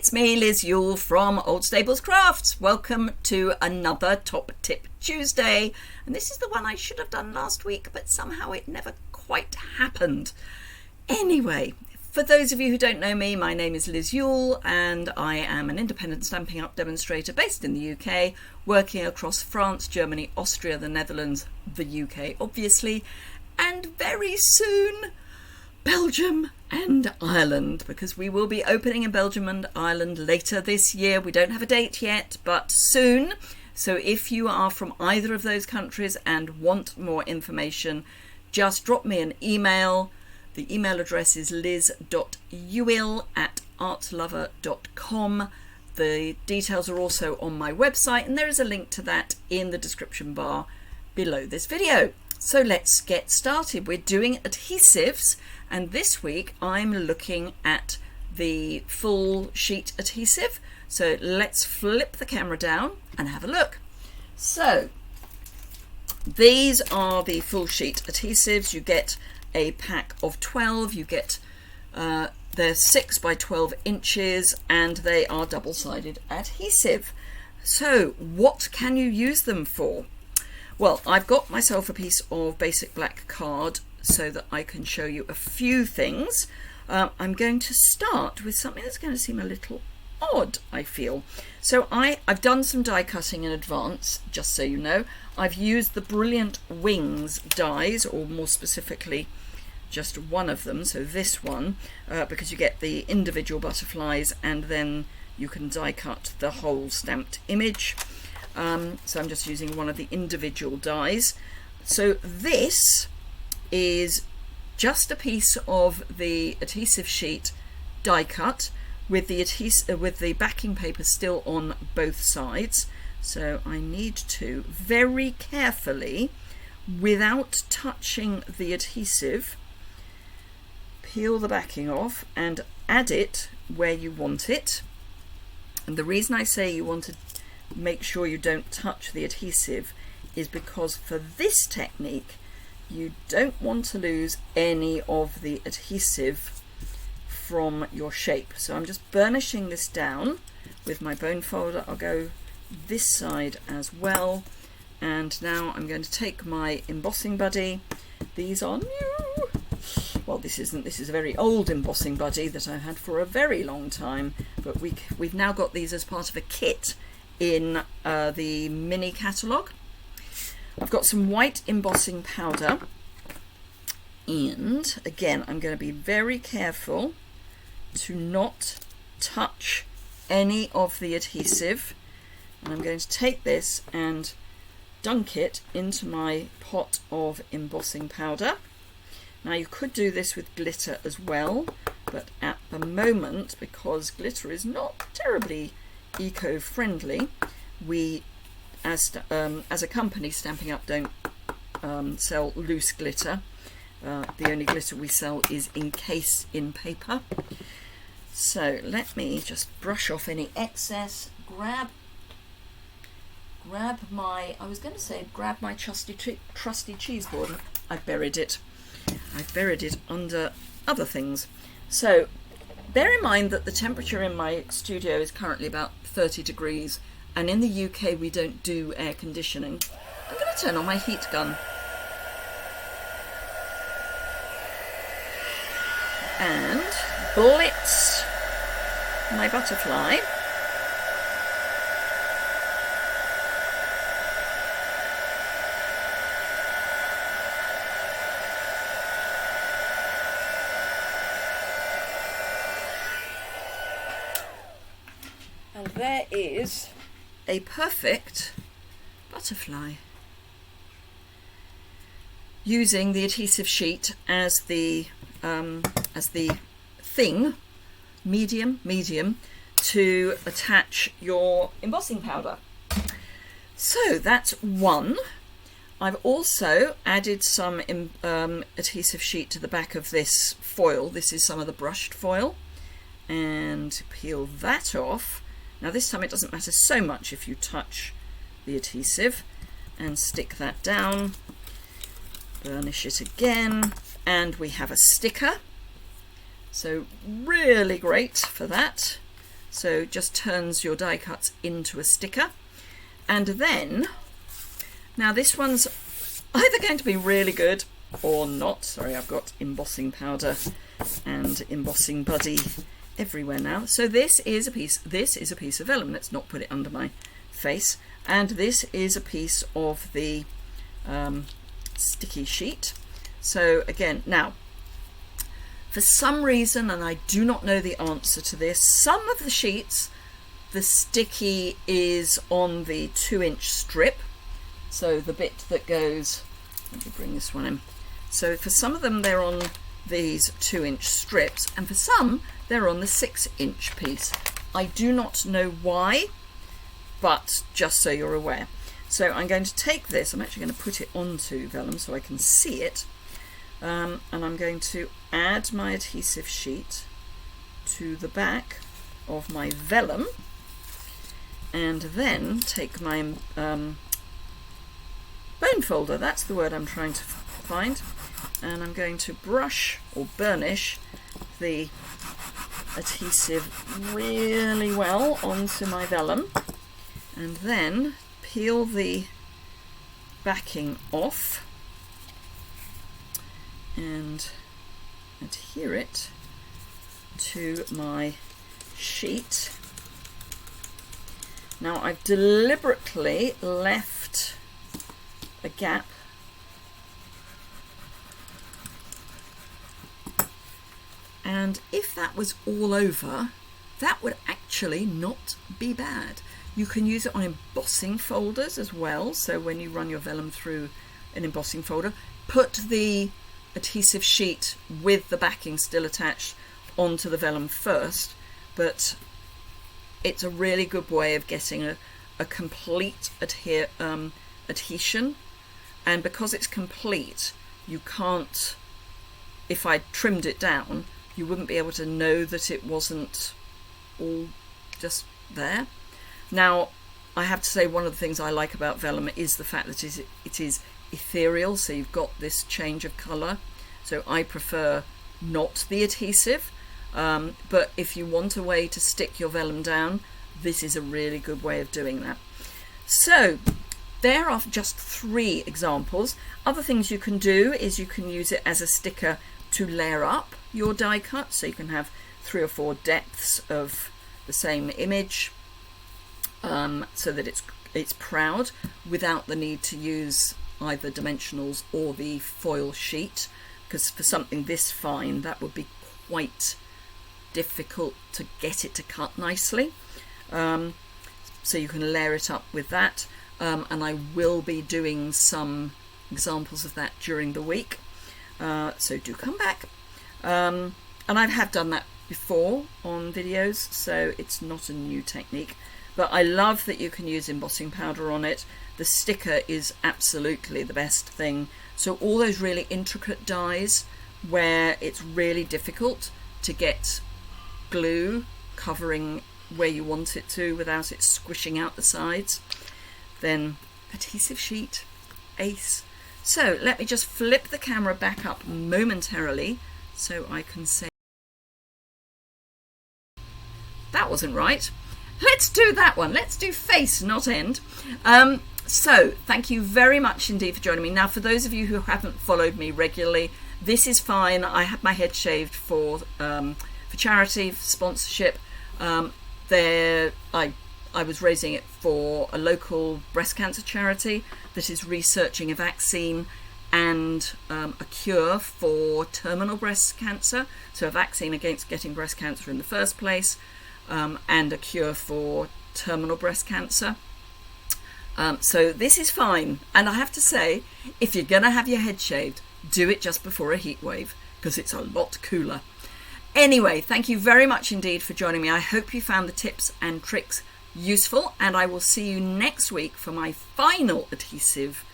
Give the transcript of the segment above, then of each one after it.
it's me, Liz Yuille from Old Stables Crafts. Welcome to another Top Tip Tuesday. And this is the one I should have done last week, but somehow it never quite happened. Anyway, for those of you who don't know me, my name is Liz Yuille and I am an independent Stampin' Up! Demonstrator based in the UK, working across France, Germany, Austria, the Netherlands, the UK obviously, and very soon Belgium and Ireland, because we will be opening in Belgium and Ireland later this year. We don't have a date yet, but soon. So if you are from either of those countries and want more information, just drop me an email. The email address is liz.yuille@artlover.com. The details are also on my website, and there is a link to that in the description bar below this video. So let's get started. We're doing adhesives, and this week I'm looking at the full sheet adhesive. So let's flip the camera down and have a look. So these are the full sheet adhesives. You get a pack of 12. You get they're 6 by 12 inches, and they are double-sided adhesive. So what can you use them for? Well, I've got myself a piece of basic black card so that I can show you a few things. I'm going to start with something that's going to seem a little odd, I feel. So I've done some die cutting in advance, just so you know. I've used the Brilliant Wings dies, or more specifically just one of them, so this one, because you get the individual butterflies and then you can die cut the whole stamped image. So I'm just using one of the individual dies. So this is just a piece of the adhesive sheet die cut with the backing paper still on both sides. So I need to very carefully, without touching the adhesive, peel the backing off and add it where you want it. And the reason I say you want to make sure you don't touch the adhesive is because for this technique you don't want to lose any of the adhesive from your shape. So I'm just burnishing this down with my bone folder. I'll go this side as well, and now I'm going to take my embossing buddy. These are new. Well, this is a very old embossing buddy that I've had for a very long time, but we've now got these as part of a kit in the mini catalogue. I've got some white embossing powder, and again I'm going to be very careful to not touch any of the adhesive, and I'm going to take this and dunk it into my pot of embossing powder. Now you could do this with glitter as well, but at the moment, because glitter is not terribly eco-friendly, we as a company, Stampin' Up! Don't sell loose glitter. The only glitter we sell is encased in paper. So let me just brush off any excess, grab my, I was going to say grab my trusty cheese board. I've buried it under other things. So bear in mind that the temperature in my studio is currently about 30 degrees, and in the UK we don't do air conditioning. I'm going to turn on my heat gun and blitz my butterfly. And there is a perfect butterfly, using the adhesive sheet as the thing, medium, to attach your embossing powder. So that's one. I've also added some adhesive sheet to the back of this foil. This is some of the brushed foil, and peel that off. Now this time it doesn't matter so much if you touch the adhesive, and stick that down, burnish it again, and we have a sticker. So really great for that. So just turns your die cuts into a sticker. And then, now this one's either going to be really good or not. Sorry, I've got embossing powder and embossing buddy everywhere now. So this is a piece of vellum. Let's not put it under my face. And this is a piece of the sticky sheet. So again, now, for some reason, and I do not know the answer to this, some of the sheets, the sticky is on the 2-inch strip. So the bit that goes, let me bring this one in. So for some of them, they're on these 2-inch strips, and for some, they're on the 6-inch piece. I do not know why, but just so you're aware. So I'm going to take this, I'm actually going to put it onto vellum so I can see it. And I'm going to add my adhesive sheet to the back of my vellum, and then take my bone folder, that's the word I'm trying to find, and I'm going to brush or burnish the adhesive really well onto my vellum, and then peel the backing off and adhere it to my sheet. Now I've deliberately left a gap and if that was all over, that would actually not be bad. You can use it on embossing folders as well, so when you run your vellum through an embossing folder, put the adhesive sheet with the backing still attached onto the vellum first, but it's a really good way of getting a complete adhesion, and because it's complete, you can't, if I trimmed it down, you wouldn't be able to know that it wasn't all just there. Now I have to say, one of the things I like about vellum is the fact that it is ethereal, so you've got this change of colour. So I prefer not the adhesive, but if you want a way to stick your vellum down, this is a really good way of doing that. So there are just 3 examples. Other things you can do is you can use it as a sticker to layer up your die cut, so you can have 3 or 4 depths of the same image, so that it's proud without the need to use either dimensionals or the foil sheet, because for something this fine that would be quite difficult to get it to cut nicely. So you can layer it up with that, and I will be doing some examples of that during the week, so do come back. And I have done that before on videos, so it's not a new technique, but I love that you can use embossing powder on it. The sticker is absolutely the best thing. So all those really intricate dies where it's really difficult to get glue covering where you want it to without it squishing out the sides, then adhesive sheet, ace. So let me just flip the camera back up momentarily so I can say that wasn't right. Let's do that one. Let's do face, not end. So thank you very much indeed for joining me. Now, for those of you who haven't followed me regularly, this is fine. I had my head shaved for charity, for sponsorship. I was raising it for a local breast cancer charity that is researching a vaccine and a cure for terminal breast cancer. So a vaccine against getting breast cancer in the first place, and a cure for terminal breast cancer. So this is fine. And I have to say, if you're going to have your head shaved, do it just before a heat wave, because it's a lot cooler. Anyway, thank you very much indeed for joining me. I hope you found the tips and tricks useful, and I will see you next week for my final adhesive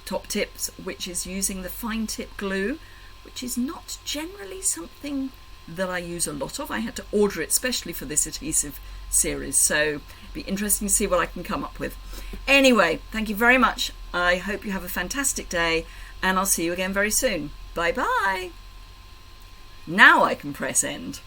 top tips, which is using the fine tip glue, which is not generally something that I use a lot of. I had to order it specially for this adhesive series, so it'd be interesting to see what I can come up with. Anyway, thank you very much. I hope you have a fantastic day, and I'll see you again very soon. Bye bye. Now I can press end.